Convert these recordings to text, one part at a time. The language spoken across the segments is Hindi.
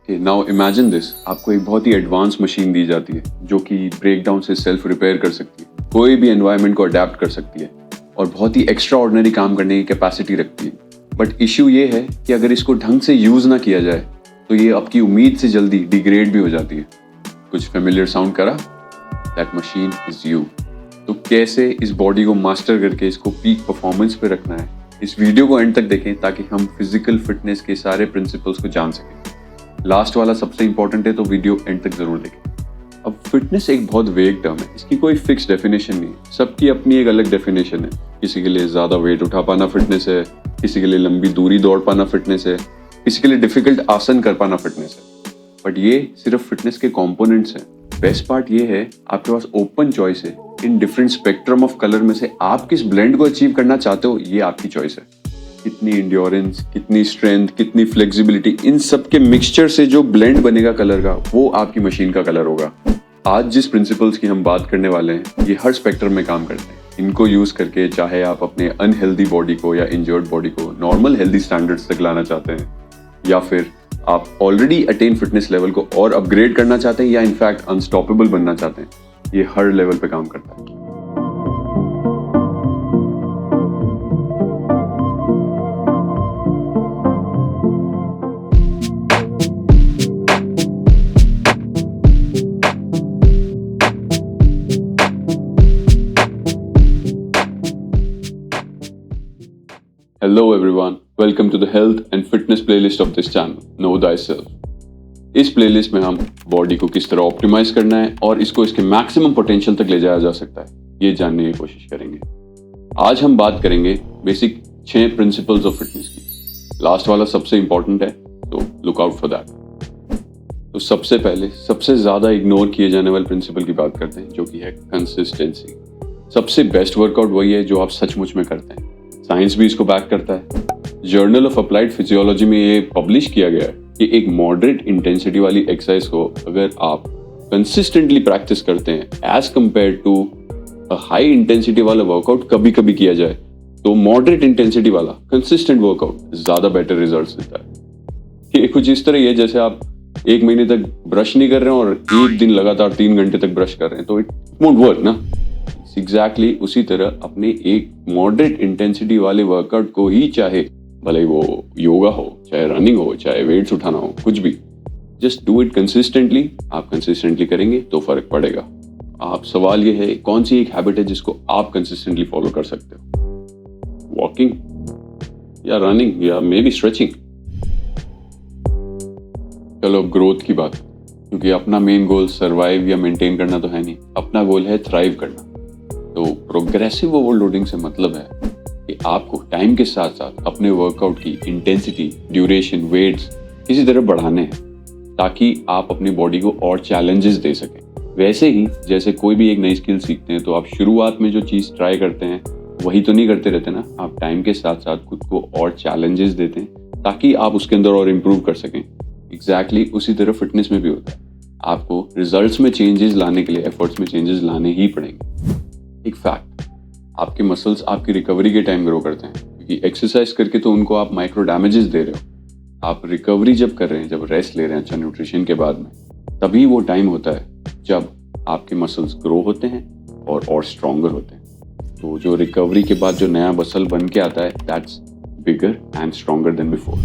नाउ इमेजिन दिस, आपको एक बहुत ही एडवांस मशीन दी जाती है जो कि ब्रेकडाउन से सेल्फ रिपेयर कर सकती है, कोई भी एनवायरनमेंट को अडेप्ट कर सकती है और बहुत ही एक्स्ट्रा ऑर्डिनरी काम करने की कैपेसिटी रखती है। बट इश्यू ये है कि अगर इसको ढंग से यूज ना किया जाए तो ये आपकी उम्मीद से जल्दी डिग्रेड भी हो जाती है। कुछ फेमिलियर साउंड करा? That machine is you. तो कैसे इस बॉडी को मास्टर करके इसको पीक परफॉर्मेंस पे रखना है, इस वीडियो को एंड तक देखें ताकि हम फिजिकल फिटनेस के सारे प्रिंसिपल्स को जान सकें। लास्ट वाला सबसे इंपॉर्टेंट है, तो वीडियो एंड तक जरूर देखें। अब फिटनेस एक बहुत वेग टर्म है, इसकी कोई फिक्स डेफिनेशन नहीं है, सबकी अपनी एक अलग डेफिनेशन है। किसी के लिए ज्यादा वेट उठा पाना फिटनेस है, किसी के लिए लंबी दूरी दौड़ पाना फिटनेस है, किसी के लिए डिफिकल्ट आसन कर पाना फिटनेस है। बट ये सिर्फ फिटनेस के कॉम्पोनेंट्स हैं। बेस्ट पार्ट ये है, आपके पास ओपन चॉइस है। In different spectrum of colour में से आप किस ब्लेंड को अचीव करना चाहते हो, ये आपकी चॉइस है। कितनी इंड्योरेंस, कितनी स्ट्रेंथ, कितनी फ्लेक्सिबिलिटी, इन सब के मिक्सचर से जो ब्लेंड बनेगा कलर का, वो आपकी मशीन का कलर होगा। आज जिस प्रिंसिपल्स की हम बात करने वाले हैं, ये हर स्पेक्ट्रम में काम करते हैं। इनको यूज करके चाहे आप अपने अनहेल्दी बॉडी को या इंजर्ड बॉडी को नॉर्मल हेल्दी स्टैंडर्ड्स तक लाना चाहते हैं, या फिर आप ऑलरेडी अटेन फिटनेस लेवल को और अपग्रेड करना चाहते हैं, या इनफैक्ट अनस्टॉपेबल बनना चाहते हैं, ये हर लेवल पे काम करता है। Hello everyone, welcome to the health and fitness playlist of this channel, Know Thyself. इस प्लेलिस्ट में हम बॉडी को किस तरह ऑप्टिमाइज करना है और इसको इसके मैक्सिमम पोटेंशियल तक ले जाया जा सकता है, ये जानने की कोशिश करेंगे। आज हम बात करेंगे बेसिक 6 प्रिंसिपल्स ऑफ फिटनेस की। लास्ट वाला सबसे इंपॉर्टेंट है, तो लुक आउट फॉर दैट। तो सबसे पहले सबसे ज्यादा इग्नोर किए जाने वाले प्रिंसिपल की बात करते हैं, जो कि है कंसिस्टेंसी। सबसे बेस्ट वर्कआउट वही है जो आप सचमुच में करते हैं। साइंस भी इसको बैक करता है। जर्नल ऑफ अप्लाइड फिजियोलॉजी में ये पब्लिश किया गया है कि एक मॉडरेट इंटेंसिटी वाली एक्सरसाइज को अगर आप कंसिस्टेंटली प्रैक्टिस करते हैं as compare to a high intensity वाला वर्कआउट कभी कभी किया जाए, तो मॉडरेट इंटेंसिटी वाला कंसिस्टेंट वर्कआउट ज्यादा बेटर रिजल्ट्स देता है। ये कुछ इस तरह ही है जैसे आप 1 महीने तक ब्रश नहीं कर रहे हैं और एक दिन लगातार 3 घंटे तक ब्रश कर रहे हैं, तो इट वोंट वर्क ना। एग्जैक्टली उसी तरह अपने एक मॉडरेट इंटेंसिटी वाले वर्कआउट को ही, चाहे भले वो योगा हो, चाहे रनिंग हो, चाहे वेट्स उठाना हो, कुछ भी, जस्ट डू इट कंसिस्टेंटली। आप कंसिस्टेंटली करेंगे तो फर्क पड़ेगा। आप सवाल ये है, कौन सी एक हैबिट है जिसको आप कंसिस्टेंटली फॉलो कर सकते हो? वॉकिंग या रनिंग या मे बी स्ट्रेचिंग? चलो अब ग्रोथ की बात, क्योंकि अपना मेन गोल सर्वाइव या मेंटेन करना तो है नहीं, अपना गोल है थ्राइव करना। तो प्रोग्रेसिव ओवरलोडिंग से मतलब है कि आपको टाइम के साथ साथ अपने वर्कआउट की इंटेंसिटी, ड्यूरेशन, वेट्स किसी तरह बढ़ाने हैं, ताकि आप अपनी बॉडी को और चैलेंजेस दे सकें। वैसे ही जैसे कोई भी एक नई स्किल सीखते हैं, तो आप शुरुआत में जो चीज़ ट्राई करते हैं वही तो नहीं करते रहते ना, आप टाइम के साथ साथ खुद को और चैलेंजेस देते हैं ताकि आप उसके अंदर और इम्प्रूव कर सकें। एग्जैक्टली उसी तरह फिटनेस में भी होता है। आपको रिजल्ट्स में चेंजेस लाने के लिए एफर्ट्स में चेंजेस लाने ही पड़ेंगे। एक फैक्ट, आपके मसल्स आपकी रिकवरी के टाइम ग्रो करते हैं, क्योंकि एक्सरसाइज करके तो उनको आप माइक्रो डैमेजेस दे रहे हो। आप रिकवरी जब कर रहे हैं, जब रेस्ट ले रहे हैं अच्छा न्यूट्रिशन के बाद में, तभी वो टाइम होता है जब आपके मसल्स ग्रो होते हैं और स्ट्रॉन्गर होते हैं। तो जो रिकवरी के बाद जो नया मसल बन के आता है, that's bigger and stronger than before.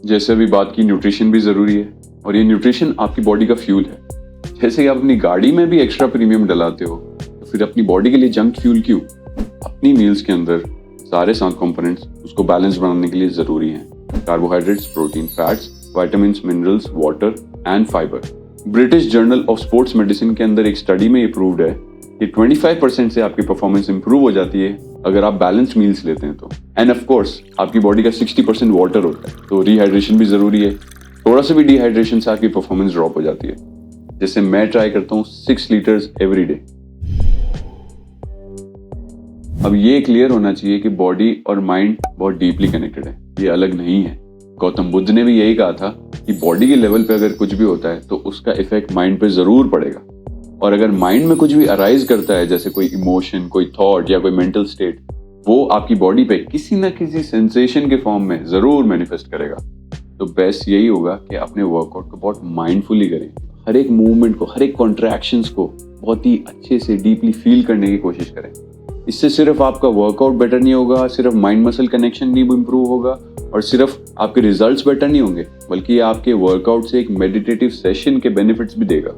जैसे अभी बात की, न्यूट्रिशन भी जरूरी है, और ये न्यूट्रिशन आपकी बॉडी का फ्यूल है। जैसे कि आप अपनी गाड़ी में भी एक्स्ट्रा प्रीमियम डलाते हो, तो फिर अपनी बॉडी के लिए जंक फ्यूल क्यों? अपनी मील्स के अंदर सारे 7 कंपोनेंट्स उसको बैलेंस बनाने के लिए जरूरी हैं। Carbohydrates, protein, fats, vitamins, minerals, water and fibre. British journal of sports medicine के अंदर एक स्टडी में ये प्रूव्ड है कि 25% से आपकी परफॉर्मेंस इंप्रूव हो जाती है अगर आप बैलेंस्ड मील्स लेते हैं तो। एंड ऑफ कोर्स आपकी बॉडी का 60% वाटर होता है, तो रिहाइड्रेशन भी जरूरी है। थोड़ा सा भी डिहाइड्रेशन से आपकी परफॉर्मेंस ड्रॉप हो जाती है। जैसे मैं ट्राई करता हूँ 6 लीटर्स एवरी डे। अब ये क्लियर होना चाहिए कि बॉडी और माइंड बहुत डीपली कनेक्टेड है, ये अलग नहीं है। गौतम बुद्ध ने भी यही कहा था कि बॉडी के लेवल पे अगर कुछ भी होता है तो उसका इफेक्ट माइंड पे जरूर पड़ेगा, और अगर माइंड में कुछ भी अराइज करता है, जैसे कोई इमोशन, कोई थॉट या कोई मेंटल स्टेट, वो आपकी बॉडी पे किसी ना किसी सेंसेशन के फॉर्म में जरूर मैनिफेस्ट करेगा। तो बेस्ट यही होगा कि अपने वर्कआउट को बहुत माइंडफुली करें, हर एक मूवमेंट को, हर एक कॉन्ट्रैक्शंस को बहुत ही अच्छे से डीपली फील करने की कोशिश करें। इससे सिर्फ आपका वर्कआउट बेटर नहीं होगा, सिर्फ माइंड मसल कनेक्शन नहीं इम्प्रूव होगा और सिर्फ आपके रिजल्ट्स बेटर नहीं होंगे, बल्कि आपके वर्कआउट से एक मेडिटेटिव सेशन के बेनिफिट्स भी देगा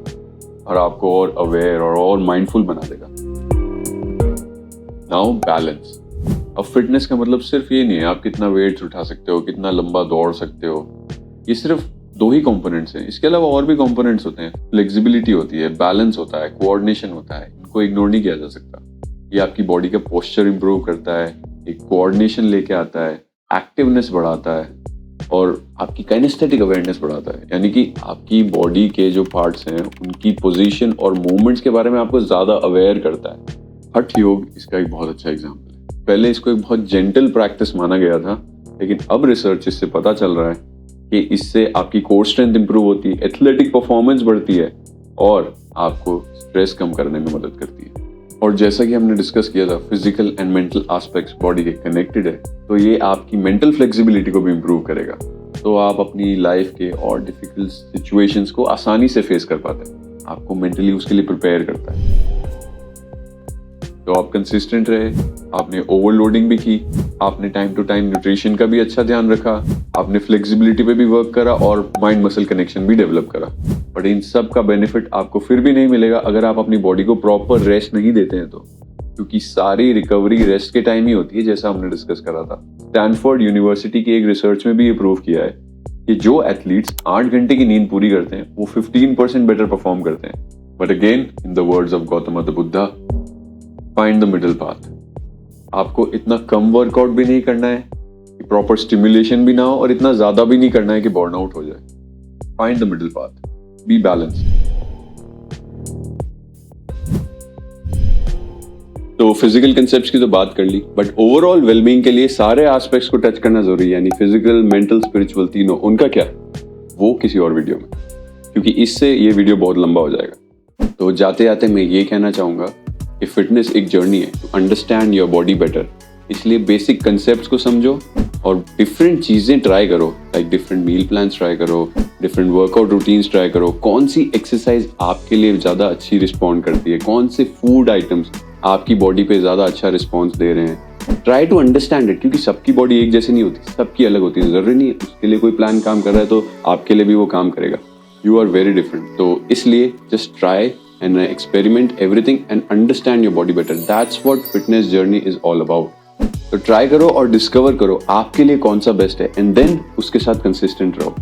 और आपको और अवेयर और माइंडफुल बना देगा। Now balance. अब फिटनेस का मतलब सिर्फ ये नहीं है आप कितना वेट उठा सकते हो, कितना लंबा दौड़ सकते हो। ये सिर्फ 2 ही कंपोनेंट्स हैं। इसके अलावा और भी कंपोनेंट्स होते हैं। फ्लेक्सिबिलिटी होती है, बैलेंस होता है, कोऑर्डिनेशन होता है। इनको इग्नोर नहीं किया जा सकता। ये आपकी बॉडी का पोस्चर इंप्रूव करता है, एक कोऑर्डिनेशन लेके आता है, एक्टिवनेस बढ़ाता है और आपकी काइनेस्थेटिक अवेयरनेस बढ़ाता है। यानी कि आपकी बॉडी के जो पार्ट्स हैं उनकी पोजीशन और मूवमेंट्स के बारे में आपको ज्यादा अवेयर करता है। हठ योग इसका एक बहुत अच्छा एग्जाम्पल है। पहले इसको एक बहुत जेंटल प्रैक्टिस माना गया था, लेकिन अब रिसर्च इससे पता चल रहा है कि इससे आपकी कोर स्ट्रेंथ इंप्रूव होती है, एथलेटिक परफॉर्मेंस बढ़ती है और आपको स्ट्रेस कम करने में मदद करती है। और जैसा कि हमने डिस्कस किया था, physical and mental aspects body के कनेक्टेड है, तो ये आपकी मेंटल फ्लेक्सिबिलिटी को भी इंप्रूव करेगा। तो आप अपनी लाइफ के और डिफिकल्ट सिचुएशंस को आसानी से फेस कर पाते हैं। आपको मेंटली उसके लिए प्रिपेयर करता है। तो आप कंसिस्टेंट रहे, आपने ओवरलोडिंग भी की, आपने टाइम टू टाइम न्यूट्रिशन का भी अच्छा ध्यान रखा, आपने फ्लेक्सिबिलिटी पे भी वर्क करा और माइंड मसल कनेक्शन भी डेवलप करा। बट इन सब का बेनिफिट आपको फिर भी नहीं मिलेगा अगर आप अपनी बॉडी को प्रॉपर रेस्ट नहीं देते हैं तो, क्योंकि सारी रिकवरी रेस्ट के टाइम ही होती है, जैसा हमने डिस्कस करा था। स्टैनफोर्ड यूनिवर्सिटी की एक रिसर्च में भी ये प्रूव किया है कि जो एथलीट्स 8 घंटे की नींद पूरी करते हैं वो 15% बेटर परफॉर्म करते हैं। But again, in the words of Gautam Buddha, find the middle path. आपको इतना कम वर्कआउट भी नहीं करना है कि प्रॉपर स्टिमुलेशन भी ना हो और इतना ज्यादा भी नहीं करना है कि बर्नआउट हो जाए। Find the middle path, be balanced. तो फिजिकल कंसेप्ट्स की तो बात कर ली, बट ओवरऑल वेलबींग के लिए सारे एस्पेक्ट्स को टच करना जरूरी है, यानी फिजिकल, मेंटल, स्पिरिचुअल, तीनों। उनका क्या, वो किसी और वीडियो में, क्योंकि इससे ये वीडियो बहुत लंबा हो जाएगा। तो जाते जाते मैं ये कहना चाहूंगा कि फिटनेस एक जर्नी है to understand your body better. इसलिए बेसिक कंसेप्ट्स को समझो और डिफरेंट चीजें ट्राई करो, like different meal plans try करो, डिफरेंट वर्कआउट रूटीन्स ट्राई करो। कौन सी एक्सरसाइज आपके लिए ज्यादा अच्छी रिस्पॉन्ड करती है, कौन से फूड आइटम्स आपकी बॉडी पे ज्यादा अच्छा रिस्पॉन्स दे रहे हैं। ट्राई टू अंडरस्टैंड इट, क्योंकि सबकी बॉडी एक जैसी नहीं होती, सबकी अलग होती है। जरूरी नहीं है उसके लिए कोई प्लान काम कर रहा है तो आपके लिए भी वो काम करेगा। You are very different. तो इसलिए just try and experiment everything and understand your body better. That's what fitness journey is all about. तो ट्राई करो और डिस्कवर करो आपके लिए कौन सा बेस्ट है, एंड देन उसके साथ कंसिस्टेंट रहो।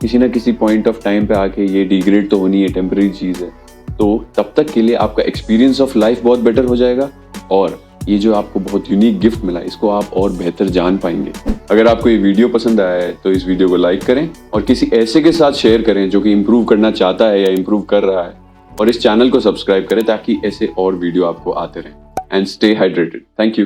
किसी ना किसी पॉइंट ऑफ टाइम पे आके ये डिग्रेड तो होनी है, टेम्पररी चीज है, तो तब तक के लिए आपका एक्सपीरियंस ऑफ लाइफ बहुत बेटर हो जाएगा और ये जो आपको बहुत यूनिक गिफ्ट मिला इसको आप और बेहतर जान पाएंगे। अगर आपको ये वीडियो पसंद आया है तो इस वीडियो को लाइक करें और किसी ऐसे के साथ शेयर करें जो कि इंप्रूव करना चाहता है या इंप्रूव कर रहा है, और इस चैनल को सब्सक्राइब करें ताकि ऐसे और वीडियो आपको आते रहें। And stay hydrated. Thank you.